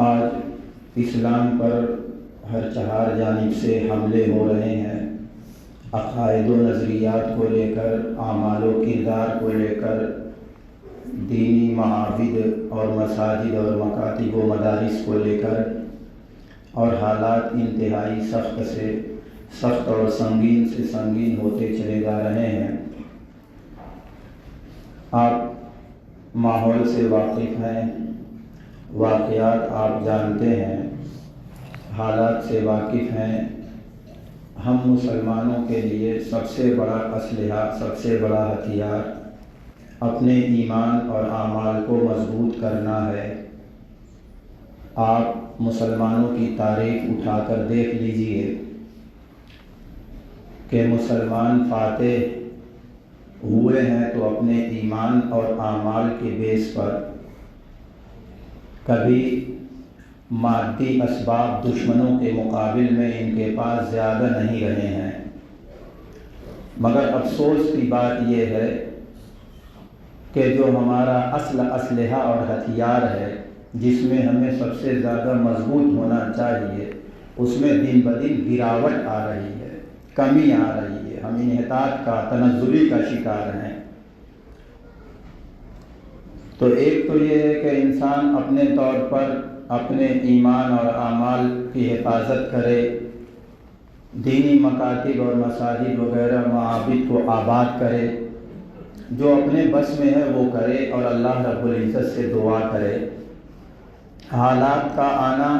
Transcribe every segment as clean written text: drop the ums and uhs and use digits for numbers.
آج اسلام پر ہر چہار جانب سے حملے ہو رہے ہیں، عقائد و نظریات کو لے کر، اعمال و کردار کو لے کر، دینی معابد اور مساجد اور مکاتب و مدارس کو لے کر، اور حالات انتہائی سخت سے سخت اور سنگین سے سنگین ہوتے چلے جا رہے ہیں۔ آپ ماحول سے واقف ہیں، واقعات آپ جانتے ہیں، حالات سے واقف ہیں۔ ہم مسلمانوں کے لیے سب سے بڑا اسلحہ، سب سے بڑا ہتھیار اپنے ایمان اور اعمال کو مضبوط کرنا ہے۔ آپ مسلمانوں کی تاریخ اٹھا کر دیکھ لیجئے کہ مسلمان فاتح ہوئے ہیں تو اپنے ایمان اور اعمال کے بیس پر۔ کبھی مادی اسباب دشمنوں کے مقابل میں ان کے پاس زیادہ نہیں رہے ہیں، مگر افسوس کی بات یہ ہے کہ جو ہمارا اصل اسلحہ اور ہتھیار ہے، جس میں ہمیں سب سے زیادہ مضبوط ہونا چاہیے، اس میں دن بدن گراوٹ آ رہی ہے، کمی آ رہی ہے۔ ہم انحطاط کا، تنزلی کا شکار ہیں۔ تو ایک تو یہ ہے کہ انسان اپنے طور پر اپنے ایمان اور اعمال کی حفاظت کرے، دینی مکاتب اور مساجد وغیرہ معابد کو آباد کرے، جو اپنے بس میں ہے وہ کرے، اور اللہ رب العزت سے دعا کرے۔ حالات کا آنا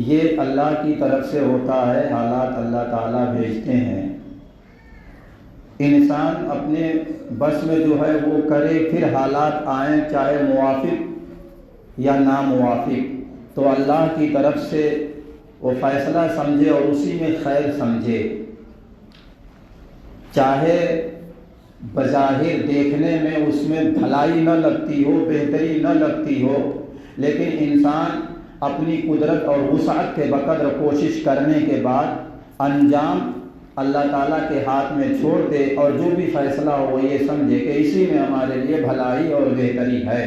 یہ اللہ کی طرف سے ہوتا ہے، حالات اللہ تعالیٰ بھیجتے ہیں۔ انسان اپنے بس میں جو ہے وہ کرے، پھر حالات آئیں چاہے موافق یا ناموافق، تو اللہ کی طرف سے وہ فیصلہ سمجھے اور اسی میں خیر سمجھے۔ چاہے بظاہر دیکھنے میں اس میں بھلائی نہ لگتی ہو، بہتری نہ لگتی ہو، لیکن انسان اپنی قدرت اور وسعت کے بقدر کوشش کرنے کے بعد انجام اللہ تعالیٰ کے ہاتھ میں چھوڑ دے، اور جو بھی فیصلہ ہو وہ یہ سمجھے کہ اسی میں ہمارے لیے بھلائی اور بہتری ہے۔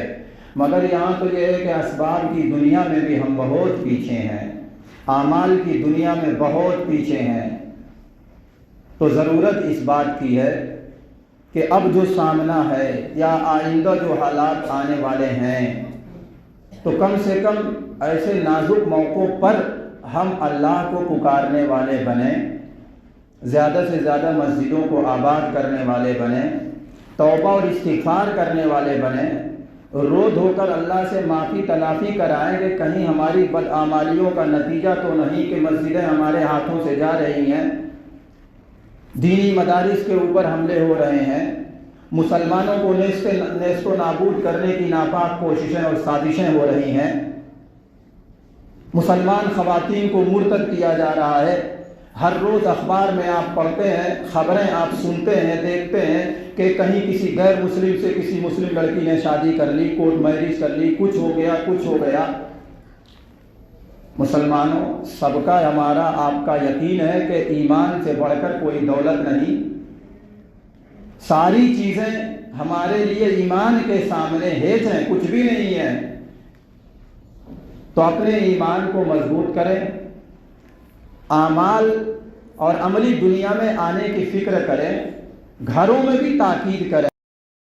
مگر یہاں تو یہ ہے کہ اسباب کی دنیا میں بھی ہم بہت پیچھے ہیں، اعمال کی دنیا میں بہت پیچھے ہیں۔ تو ضرورت اس بات کی ہے کہ اب جو سامنا ہے یا آئندہ جو حالات آنے والے ہیں، تو کم سے کم ایسے نازک موقعوں پر ہم اللہ کو پکارنے والے بنیں، زیادہ سے زیادہ مسجدوں کو آباد کرنے والے بنیں، توبہ اور استغفار کرنے والے بنیں، رو دھو کر اللہ سے معافی تلافی کرائیں کہ کہیں ہماری بدعمالیوں کا نتیجہ تو نہیں کہ مسجدیں ہمارے ہاتھوں سے جا رہی ہیں، دینی مدارس کے اوپر حملے ہو رہے ہیں، مسلمانوں کو نیست و نابود کرنے کی ناپاک کوششیں اور سازشیں ہو رہی ہیں، مسلمان خواتین کو مرتد کیا جا رہا ہے۔ ہر روز اخبار میں آپ پڑھتے ہیں، خبریں آپ سنتے ہیں، دیکھتے ہیں کہ کہیں کسی غیر مسلم سے کسی مسلم لڑکی نے شادی کر لی، کورٹ میرج کر لی، کچھ ہو گیا، کچھ ہو گیا۔ مسلمانوں، سب کا ہمارا آپ کا یقین ہے کہ ایمان سے بڑھ کر کوئی دولت نہیں، ساری چیزیں ہمارے لیے ایمان کے سامنے ہیج ہیں، کچھ بھی نہیں ہے۔ تو اپنے ایمان کو مضبوط کریں، اعمال اور عملی دنیا میں آنے کی فکر کریں، گھروں میں بھی تاکید کریں۔